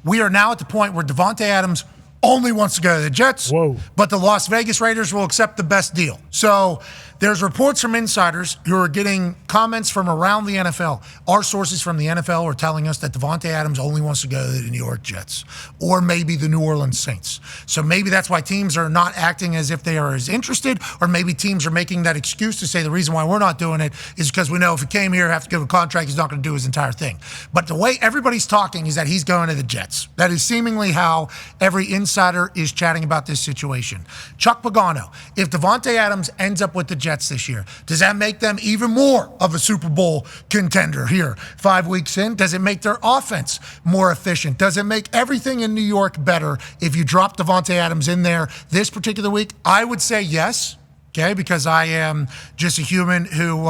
We are now at the point where Davante Adams only wants to go to the Jets, but the Las Vegas Raiders will accept the best deal. So there's reports from insiders who are getting comments from around the NFL. Our sources from the NFL are telling us that Davante Adams only wants to go to the New York Jets or maybe the New Orleans Saints. So maybe that's why teams are not acting as if they are as interested, or maybe teams are making that excuse to say the reason why we're not doing it is because we know if he came here, have to give a contract, he's not going to do his entire thing. But the way everybody's talking is that he's going to the Jets. That is seemingly how every insider is chatting about this situation. Chuck Pagano, if Davante Adams ends up with the Jets this year, does that make them even more of a Super Bowl contender here 5 weeks in? Does it make their offense more efficient? Does it make everything in New York better if you drop Davante Adams in there this particular week? I would say yes, okay, because I am just a human who,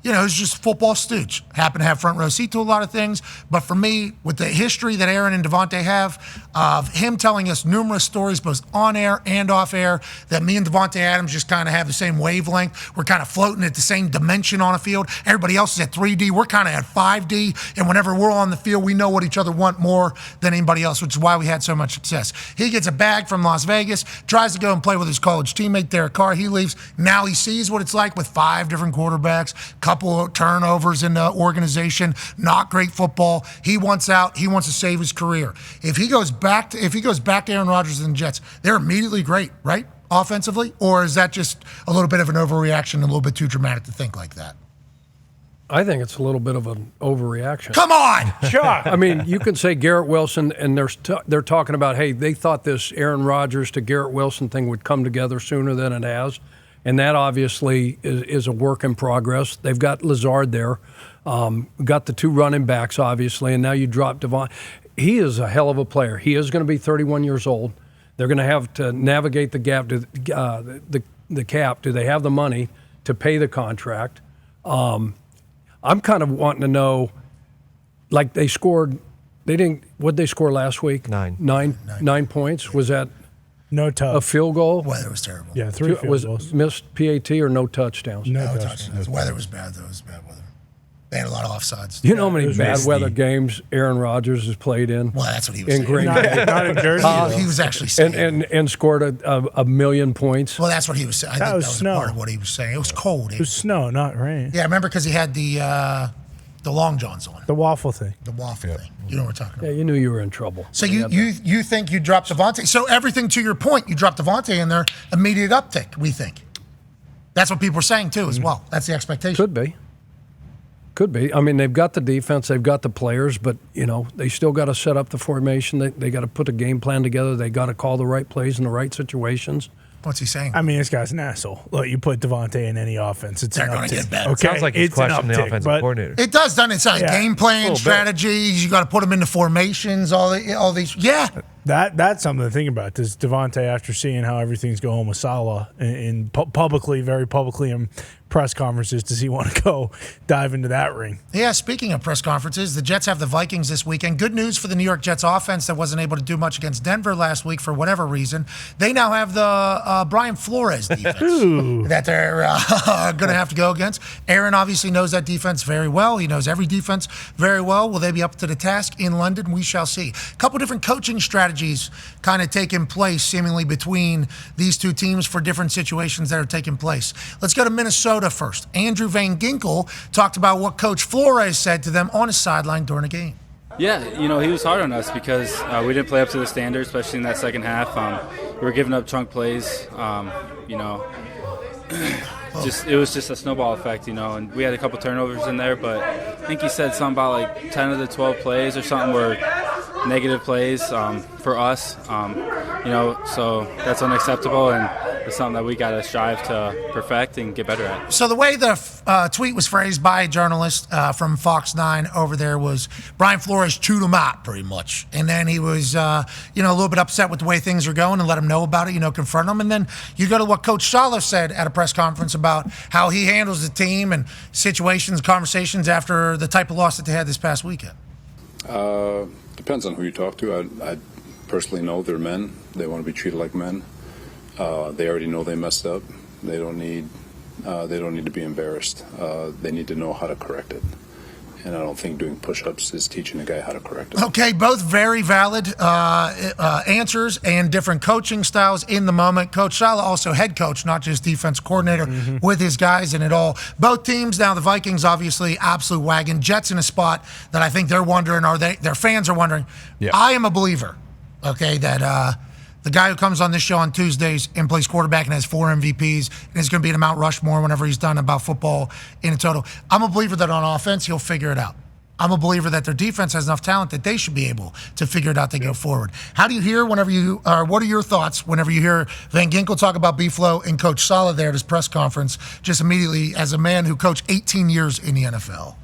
is just a football stooge. Happen to have front row seat to a lot of things. But for me, with the history that Aaron and Davante have of him telling us numerous stories, both on air and off air, that me and Davante Adams just kind of have the same wavelength. We're kind of floating at the same dimension on a field. Everybody else is at 3D. We're kind of at 5D. And whenever we're on the field, we know what each other want more than anybody else, which is why we had so much success. He gets a bag from Las Vegas, tries to go and play with his college teammate Derek Carr. He leaves. Now he sees what it's like with 5 different quarterbacks, couple turnovers in the organization, not great football. He wants out. He wants to save his career. If he goes back to Aaron Rodgers and the Jets, they're immediately great, right? Offensively? Or is that just a little bit of an overreaction and a little bit too dramatic to think like that? I think it's a little bit of an overreaction. Come on! Chuck! I mean, you can say Garrett Wilson, and they're talking about, hey, they thought this Aaron Rodgers to Garrett Wilson thing would come together sooner than it has. And that obviously is a work in progress. They've got Lazard there. Got the 2 running backs, obviously, and now you drop Devon. He is a hell of a player. He is going to be 31 years old. They're going to have to navigate the gap to the cap. Do they have the money to pay the contract? I'm kind of wanting to know, like they scored, what'd they score last week? 9 points. Was that no touch? A field goal? Weather was terrible. Yeah, 3 field goals. Was missed PAT or no touchdowns? No touchdowns. The weather was bad, though. It was bad weather. They had a lot of offsides. You know how many bad weather games Aaron Rodgers has played in? Well, that's what he was in saying. Green Bay. Not in Jersey. He was actually saying. And scored a million points. Well, that's what he was saying. I think that was snow. part of what he was saying. It was cold. It was snow, not rain. Yeah, remember because he had the long johns on. The waffle thing. The waffle thing. You know what we're talking about. Yeah, you knew you were in trouble. So you think you dropped Davante. So everything to your point, you dropped Davante in there, immediate uptick, we think. That's what people are saying, too, as well. That's the expectation. Could be. I mean, they've got the defense, they've got the players, but, they still got to set up the formation. They got to put a game plan together. They got to call the right plays in the right situations. What's he saying? I mean, this guy's an asshole. Look, you put Davante in any offense, they're going to get better. Okay, sounds like he's questioning the offensive coordinator. It does, doesn't it? It's like game plan, strategies. You got to put them into formations, all these. Yeah. That's something to think about. Does Davante, after seeing how everything's going with Salah in publicly, very publicly in press conferences, does he want to go dive into that ring? Yeah, speaking of press conferences, the Jets have the Vikings this weekend. Good news for the New York Jets offense that wasn't able to do much against Denver last week for whatever reason. They now have the Brian Flores defense that they're going to have to go against. Aaron obviously knows that defense very well. He knows every defense very well. Will they be up to the task in London? We shall see. A couple different coaching strategies kind of taking place seemingly between these two teams for different situations that are taking place. Let's go to Minnesota first. Andrew Van Ginkel talked about what Coach Flores said to them on his sideline during a game. Yeah, he was hard on us because we didn't play up to the standard, especially in that second half. We were giving up chunk plays, it was just a snowball effect, and we had a couple turnovers in there, but I think he said something about like 10 of the 12 plays or something were negative plays for us, so that's unacceptable, and it's something that we got to strive to perfect and get better at. So the way the tweet was phrased by a journalist from Fox 9 over there was Brian Flores chewed him out pretty much. And then he was, a little bit upset with the way things are going and let him know about it, confront him. And then you go to what Coach Salah said at a press conference about how he handles the team and situations, conversations after the type of loss that they had this past weekend. Depends on who you talk to. I personally know they're men. They want to be treated like men. They already know they messed up. They don't need to be embarrassed. They need to know how to correct it. and I don't think doing push-ups is teaching a guy how to correct it. Okay, both very valid answers and different coaching styles in the moment. Coach Sala, also head coach, not just defense coordinator, with his guys in it all. Both teams, now the Vikings, obviously, absolute wagon. Jets in a spot that I think they're wondering, their fans are wondering. Yeah. I am a believer, okay, that the guy who comes on this show on Tuesdays and plays quarterback and has 4 MVPs and is going to be in a Mount Rushmore whenever he's done about football in a total. I'm a believer that on offense, he'll figure it out. I'm a believer that their defense has enough talent that they should be able to figure it out to go forward. How do you hear what are your thoughts whenever you hear Van Ginkel talk about B-Flow and Coach Sala there at his press conference, just immediately as a man who coached 18 years in the NFL?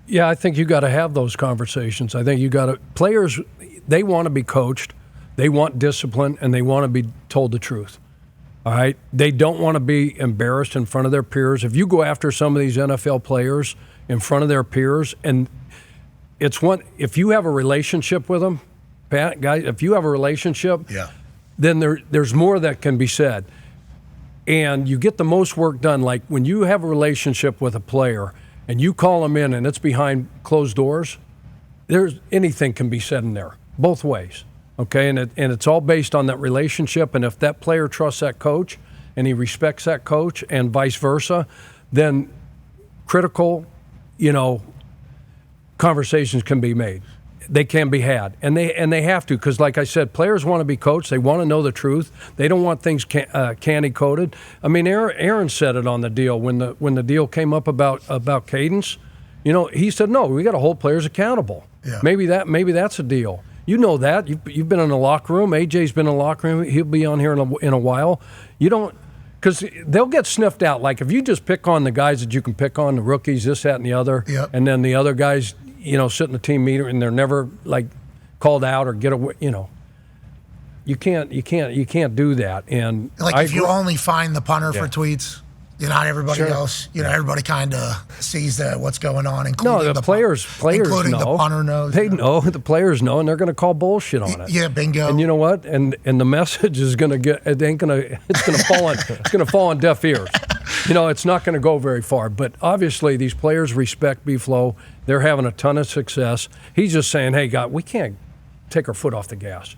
Yeah, I think you got to have those conversations. I think you got to, players, they want to be coached. They want discipline, and they want to be told the truth. All right? They don't want to be embarrassed in front of their peers. If you go after some of these NFL players in front of their peers, and if you have a relationship with them, Pat, guys, if you have a relationship, then there's more that can be said. And you get the most work done. Like when you have a relationship with a player and you call them in and it's behind closed doors, anything can be said in there, both ways. Okay, and it's all based on that relationship. And if that player trusts that coach and he respects that coach and vice versa, then critical, conversations can be made. They can be had, and they have to, because like I said, players want to be coached. They want to know the truth. They don't want things candy coated. I mean, Aaron said it on the deal when the deal came up about cadence. He said, no, we got to hold players accountable. Yeah. Maybe that's a deal. You know that. You've been in the locker room. AJ's been in the locker room. He'll be on here in a while. You don't, because they'll get sniffed out. Like if you just pick on the guys that you can pick on, the rookies, this, that, and the other, and then the other guys, sit in the team meeting and they're never like called out or get away. You can't do that. And like if you only find the punter for tweets. Not everybody else. Everybody kind of sees what's going on, including the players including know. The punter knows. They know. The players know, and they're going to call bullshit on it. Yeah, bingo. And you know what? And the message is going to get. It's going to fall on deaf ears. It's not going to go very far. But obviously, these players respect B-Flow. They're having a ton of success. He's just saying, "Hey, God, we can't take our foot off the gas.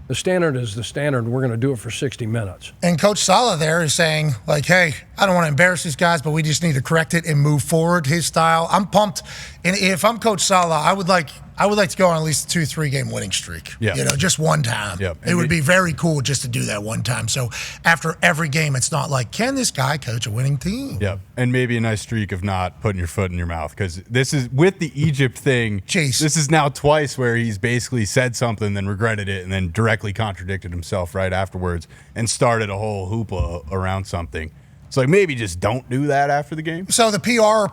The standard is the standard. We're going to do it for 60 minutes." And Coach Sala there is saying, like, hey, I don't want to embarrass these guys, but we just need to correct it and move forward his style. I'm pumped. And if I'm Coach Sala, I would like to go on at least a 2-3 game winning streak. Yeah. Just one time. Yep. It would be very cool just to do that one time. So after every game, it's not like, can this guy coach a winning team? Yep. And maybe a nice streak of not putting your foot in your mouth, because this is with the Egypt thing. Jeez. This is now twice where he's basically said something, then regretted it, and then directly contradicted himself right afterwards and started a whole hoopla around something. So maybe just don't do that after the game. So the PR,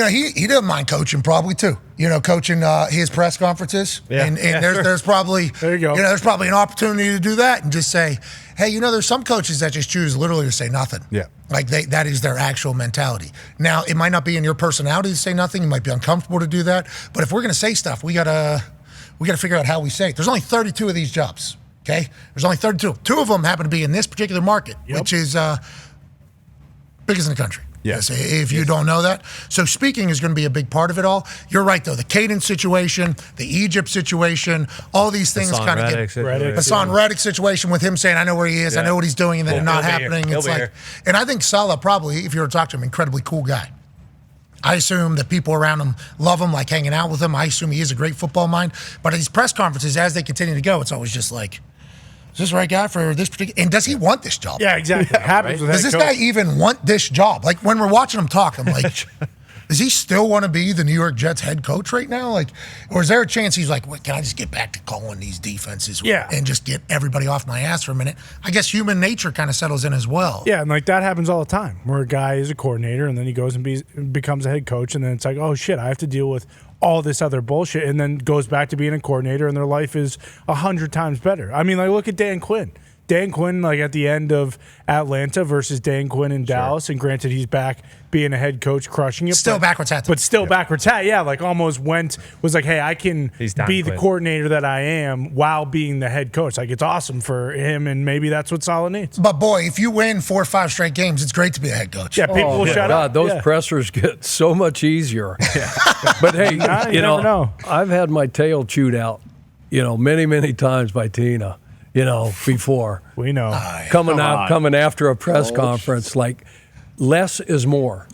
he doesn't mind coaching probably too. Coaching his press conferences. Yeah. And there's probably there you go. There's probably an opportunity to do that and just say, hey, there's some coaches that just choose literally to say nothing. Yeah. Like that is their actual mentality. Now, it might not be in your personality to say nothing. You might be uncomfortable to do that. But if we're going to say stuff, we gotta figure out how we say it. There's only 32 of these jobs. Okay. There's only 32. 2 of them happen to be in this particular market, which is biggest in the country. Yes. If you don't know that. So speaking is going to be a big part of it all. You're right, though. The cadence situation, the Egypt situation, all these things kind of get Hassan Reddick situation with him saying, I know where he is, I know what he's doing, and then not happening. It's like, and I think Salah probably, if you were to talk to him, incredibly cool guy. I assume that people around him love him, like hanging out with him. I assume he is a great football mind. But at these press conferences, as they continue to go, it's always just like, is this the right guy for this particular? And does he want this job? Yeah, exactly. Happens with does this guy even want this job? Like when we're watching him talk, I'm like, does he still want to be the New York Jets head coach right now? Like, or is there a chance he's like, can I just get back to calling these defenses and just get everybody off my ass for a minute? I guess human nature kind of settles in as well. Yeah, and like that happens all the time where a guy is a coordinator and then he goes and becomes a head coach, and then it's like, oh shit, I have to deal with all this other bullshit, and then goes back to being a coordinator, and their life is 100 times better. I mean, like look at Dan Quinn. Dan Quinn, like at the end of Atlanta versus Dan Quinn in Dallas, and granted he's back being a head coach, crushing it. Still backwards hat. But still backwards hat, yeah, like almost was like, hey, I can be the Quinn. coordinator that I am while being the head coach. Like, it's awesome for him, and maybe that's what Saleh needs. But boy, if you win 4 or 5 straight games, it's great to be a head coach. Yeah, people will shut up. Those pressers get so much easier. But hey, you never know. I've had my tail chewed out, many, many times by Tina. Before. We know. Coming after a press conference, like less is more.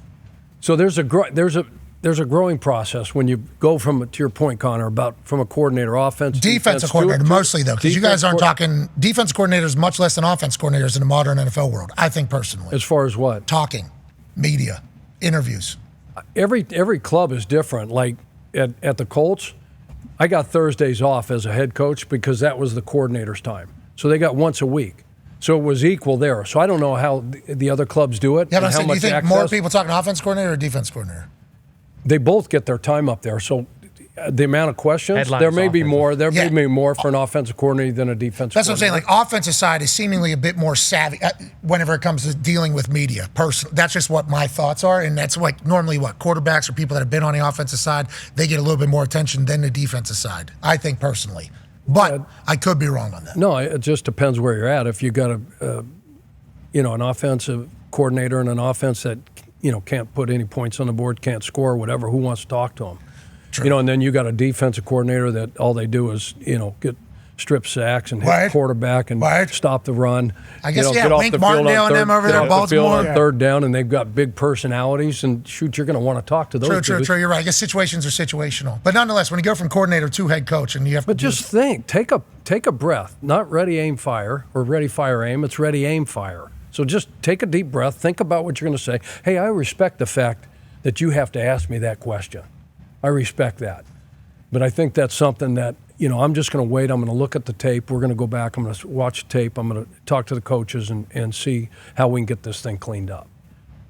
So there's a growing process when you go to your point, Connor, about from a coordinator, defensive coordinator, mostly though, because you guys aren't talking defense coordinators much less than offense coordinators in the modern NFL world. I think personally. As far as what? Talking, media, interviews. Every club is different. Like at the Colts, I got Thursdays off as a head coach because that was the coordinator's time. So they got once a week. So it was equal there. So I don't know how the other clubs do it. Yeah, but do you think more people talking offense coordinator or defense coordinator? They both get their time up there. So the amount of questions, there may be more. There may be more for an offensive coordinator than a defensive coordinator. That's what I'm saying. Like, offensive side is seemingly a bit more savvy whenever it comes to dealing with media. That's just what my thoughts are, and that's like normally what quarterbacks or people that have been on the offensive side, they get a little bit more attention than the defensive side. I think personally, but I could be wrong on that. No, it just depends where you're at. If you got an offensive coordinator and an offense that can't put any points on the board, can't score, whatever, who wants to talk to them? True. And then you got a defensive coordinator that all they do is, get strip sacks and hit the quarterback and stop the run. I guess, get off Wink the Martindale and them over there in Baltimore. On third down, and they've got big personalities, and shoot, you're going to want to talk to those True, you're right. I guess situations are situational. But nonetheless, when you go from coordinator to head coach and you have to just think, take a breath. Not ready, aim, fire, or ready, fire, aim. It's ready, aim, fire. So just take a deep breath. Think about what you're going to say. Hey, I respect the fact that you have to ask me that question. I respect that. But I think that's something that, I'm just going to wait. I'm going to look at the tape. We're going to go back. I'm going to watch the tape. I'm going to talk to the coaches and see how we can get this thing cleaned up.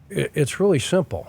It's really simple.